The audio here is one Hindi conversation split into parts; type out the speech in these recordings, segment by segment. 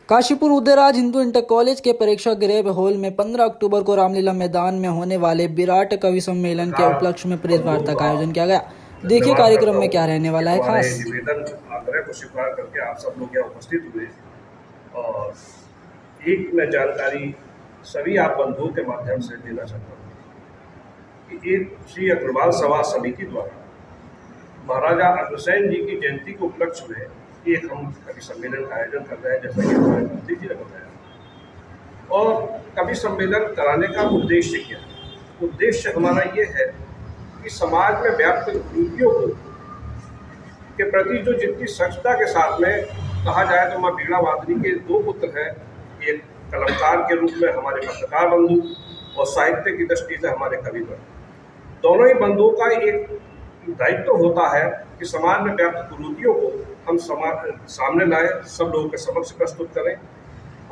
काशीपुर उदयराज हिंदू इंटर कॉलेज के परीक्षा गृह हॉल में 15 अक्टूबर को रामलीला मैदान में होने वाले विराट कवि सम्मेलन के उपलक्ष्य में प्रेस वार्ता का आयोजन किया गया। देखिए कार्यक्रम में क्या रहने वाला है खास। निवेदन आग्रह को स्वीकार करके आप सब लोग यहाँ उपस्थित हुए और एक मैं जानकारी सभी आप बंधुओं के माध्यम से देना चाहता हूँ कि एक श्री अग्रवाल सभा समिति द्वारा महाराजा अग्रसेन जी की जयंती के उपलक्ष्य में एक हम कवि सम्मेलन का आयोजन कर रहे हैं, जैसा कि हमारे मंत्री जी ने बताया। और कवि सम्मेलन कराने का उद्देश्य क्या है? उद्देश्य हमारा ये है कि समाज में व्याप्त कुरीतियों को के प्रति जो जितनी सख्तता के साथ में कहा जाए तो माँ बीड़ा वादनी के दो पुत्र हैं, एक कलमकार के रूप में हमारे पत्रकार बंधु और साहित्य की दृष्टि से हमारे कवि बंधु। दोनों ही बंधुओं का एक दायित्व होता है कि समाज में व्याप्त कुरीतियों को हम सामने लाए, सब लोगों के समक्ष प्रस्तुत करें।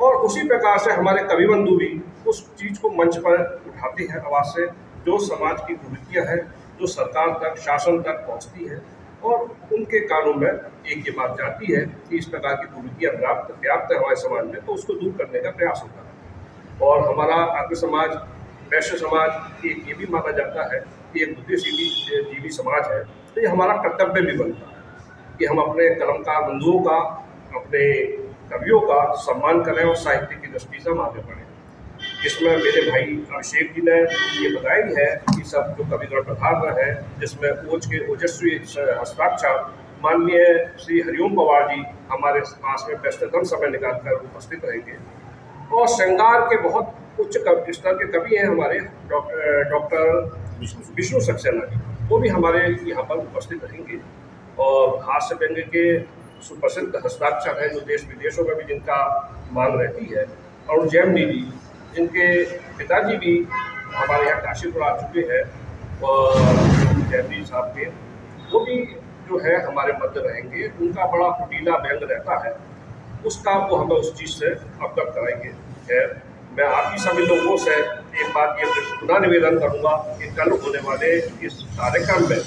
और उसी प्रकार से हमारे कवि बंधु भी उस चीज़ को मंच पर उठाते हैं आवाज़ से, जो समाज की कुरीतियाँ हैं, जो सरकार तक, शासन तक पहुँचती है और उनके कानों में एक ये बात जाती है कि इस प्रकार की कुरीतियाँ व्याप्त है हमारे समाज में, तो उसको दूर करने का प्रयास होता है। और हमारा आर्य समाज, वैश्य समाज ये भी माना जाता है कि एक बुद्धिजीवी समाज है, तो ये हमारा कर्तव्य भी बनता है कि हम अपने कलमकार बंधुओं का, अपने कवियों का सम्मान करें और साहित्य की दृष्टि से हम आगे बढ़ें। इसमें मेरे भाई अभिषेक जी ने ये बताई है कि सब जो कविगण पधार रहे हैं, जिसमें ओज के ओजस्वी हस्ताक्षर माननीय श्री हरिओम पवार जी हमारे पास में व्यस्ततम समय निकालकर उपस्थित रहेंगे। और श्रृंगार के बहुत उच्च स्तर के कवि हैं हमारे डॉक्टर विष्णु सक्सेना जी, वो भी हमारे यहाँ पर उपस्थित रहेंगे। और हास्य व्यंग्य के सुप्रसिद्ध हस्ताक्षर हैं जो देश विदेशों में भी जिनका मांग रहती है, और जैमिनी जी जिनके पिताजी भी हमारे यहाँ काशीपुर आ चुके हैं, और जैमिनी साहब के वो भी जो है हमारे मध्य रहेंगे। उनका बड़ा कुटीला व्यंग रहता है, उसका वो हमें उस चीज़ से अवगत कराएंगे। मैं आप ही सभी लोगों से एक बात ये पुनः निवेदन करूँगा कि कल होने वाले इस कार्यक्रम में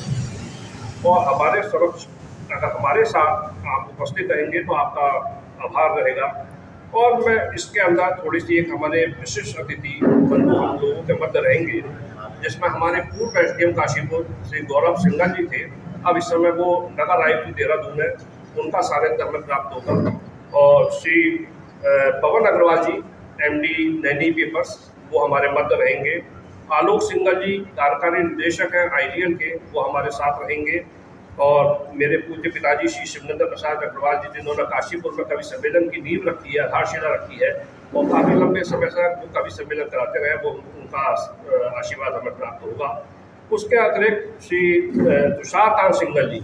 और हमारे समक्ष अगर हमारे साथ आप उपस्थित रहेंगे तो आपका आभार रहेगा। और मैं इसके अंदर थोड़ी सी एक हमारे विशिष्ट अतिथि बंधु हम लोगों के मध्य रहेंगे, जिसमें हमारे पूर्व एसडीएम काशीपुर श्री गौरव सिंघल जी थे, अब इस समय वो नगर आयुक्त देहरादून है, उनका सानिध्य हमें प्राप्त होगा। और श्री पवन अग्रवाल जी एमडी नैनी पेपर्स वो हमारे मध्य रहेंगे। आलोक सिंघल जी कार्यकारी निदेशक हैं आईजीएल के, वो हमारे साथ रहेंगे। और मेरे पूज्य पिताजी श्री शिवनंदन प्रसाद अग्रवाल जी, जिन्होंने काशीपुर में कवि सम्मेलन की नींव रखी है, आधारशिला रखी है, और काफ़ी लंबे समय से वो कवि सम्मेलन कराते रहे, वो उनका आशीर्वाद हमें प्राप्त होगा। उसके अतिरिक्त श्री तुषार सिंघल जी,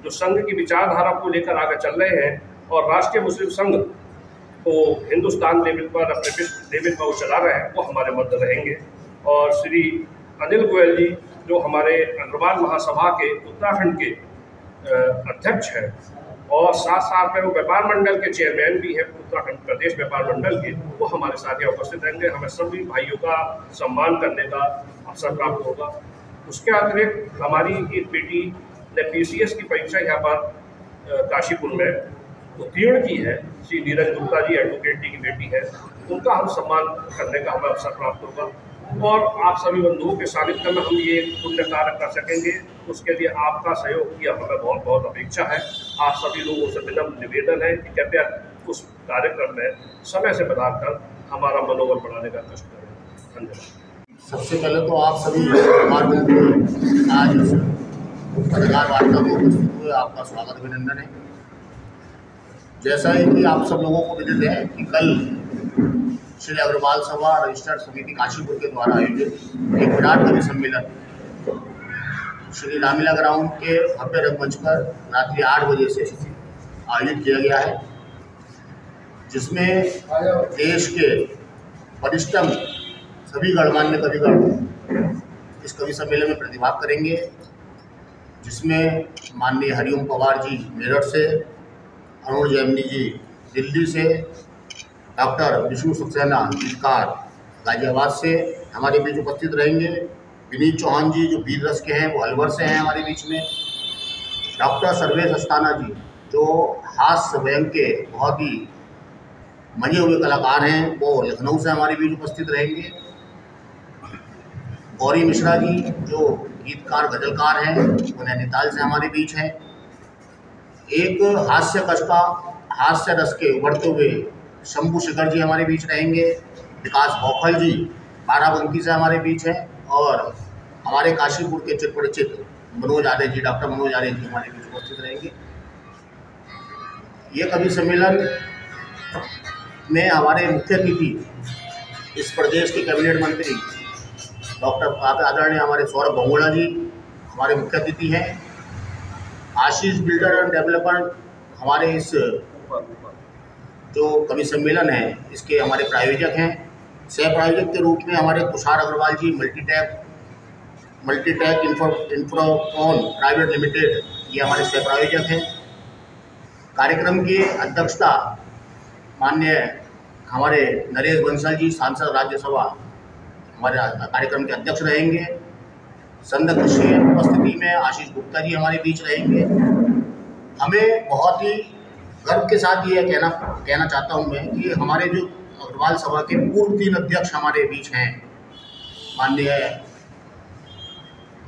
जो संघ की विचारधारा को लेकर आगे चल रहे हैं और राष्ट्रीय मुस्लिम संघ को हिंदुस्तान लेवल पर अपने विश्व लेवल पर वो चला रहे हैं, वो हमारे मध्य रहेंगे। और श्री अनिल गोयल जी, जो हमारे अग्रवाल महासभा के उत्तराखंड के अध्यक्ष हैं, और साथ साथ में वो व्यापार मंडल के चेयरमैन भी हैं, उत्तराखंड प्रदेश व्यापार मंडल के, वो हमारे साथ यहाँ उपस्थित रहेंगे। हमें सभी भाइयों का सम्मान करने का अवसर प्राप्त होगा। उसके अतिरिक्त हमारी एक बेटी ने पीसीएस की परीक्षा यहाँ पर काशीपुर में उत्तीर्ण की है, श्री नीरज गुप्ता जी एडवोकेट जी की बेटी है, उनका हम सम्मान करने का हमें अवसर प्राप्त होगा। और आप सभी बंधुओं के सानिध्य में हम ये पुण्य कार्य कर सकेंगे, उसके लिए आपका सहयोग की हमें बहुत बहुत अपेक्षा है। आप सभी लोगों से विनम्र निवेदन है कि कृपया उस कार्यक्रम में समय से पधार कर हमारा मनोबल बढ़ाने का कष्ट करें। धन्यवाद। सबसे पहले तो आप सभी आज पत्रकार वार्ता में उपस्थित हुए, आपका स्वागत अभिनंदन है। जैसा है कि आप सब लोगों को विदित है कि कल श्री अग्रवाल सभा रजिस्टर्ड समिति काशीपुर के द्वारा आयोजित एक विराट कवि सम्मेलन श्री रामलीला ग्राउंड के भव्य रंगमंच पर रात्रि 8 बजे से आयोजित किया गया है, जिसमें देश के वरिष्ठतम सभी गणमान्य कविगण इस कवि सम्मेलन में प्रतिभाग करेंगे, जिसमें माननीय हरिओम पवार जी मेरठ से, अरुण जैमिनी जी दिल्ली से, डॉक्टर विष्णु सक्सेना गीतकार गाजियाबाद से हमारे बीच उपस्थित रहेंगे। विनीत चौहान जी जो वीर रस के हैं, वो अलवर से हैं हमारे बीच में। डॉक्टर सर्वेश अस्थाना जी जो हास्य व्यंग के बहुत ही मंजे हुए कलाकार हैं वो लखनऊ से हमारे बीच उपस्थित रहेंगे। गौरी मिश्रा जी जो गीतकार गजलकार हैं वो नैनीताल से हमारे बीच हैं। एक हास्य रस के उभरते हुए शंभू शिखर जी हमारे बीच रहेंगे। विकास बौखल जी बाराबंकी से हमारे बीच हैं और हमारे काशीपुर के चिरपरिचित मनोज आर्य जी, डॉक्टर मनोज आर्य जी हमारे बीच उपस्थित रहेंगे। ये कवि सम्मेलन में हमारे मुख्य अतिथि इस प्रदेश के कैबिनेट मंत्री डॉक्टर आदरणीय हमारे सौरभ गंगोड़ा जी हमारे मुख्य अतिथि हैं। आशीष बिल्डर एंड डेवलपर हमारे इस जो कवि सम्मेलन है इसके हमारे प्रायोजक हैं। सह प्रायोजक के रूप में हमारे तुषार अग्रवाल जी मल्टीटैक इंफ्राकॉन प्राइवेट लिमिटेड ये हमारे सह प्रायोजक हैं। कार्यक्रम की अध्यक्षता माननीय हमारे नरेश बंसल जी सांसद राज्यसभा हमारे कार्यक्रम के अध्यक्ष रहेंगे। संदर्भशीय उपस्थिति में आशीष गुप्ता जी हमारे बीच रहेंगे। हमें बहुत ही गर्व के साथ ये कहना चाहता हूँ मैं कि हमारे जो अग्रवाल सभा के पूर्व 3 अध्यक्ष हमारे बीच हैं, माननीय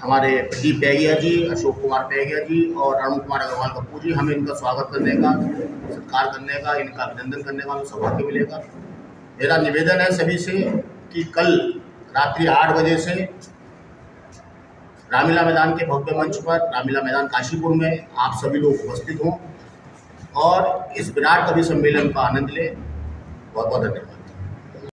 हमारे प्रदीप पैगिया जी, अशोक कुमार पैगिया जी और अरुण कुमार अग्रवाल कपूर जी, हमें इनका स्वागत करने का, सत्कार करने का, इनका अभिनंदन करने का हमें सौभाग्य मिलेगा। मेरा निवेदन है सभी से कि कल रात्रि 8 बजे से रामलीला मैदान के भव्य मंच पर, रामलीला मैदान काशीपुर में आप सभी लोग उपस्थित हों और इस विराट कवि सम्मेलन का आनंद लें। बहुत बहुत धन्यवाद।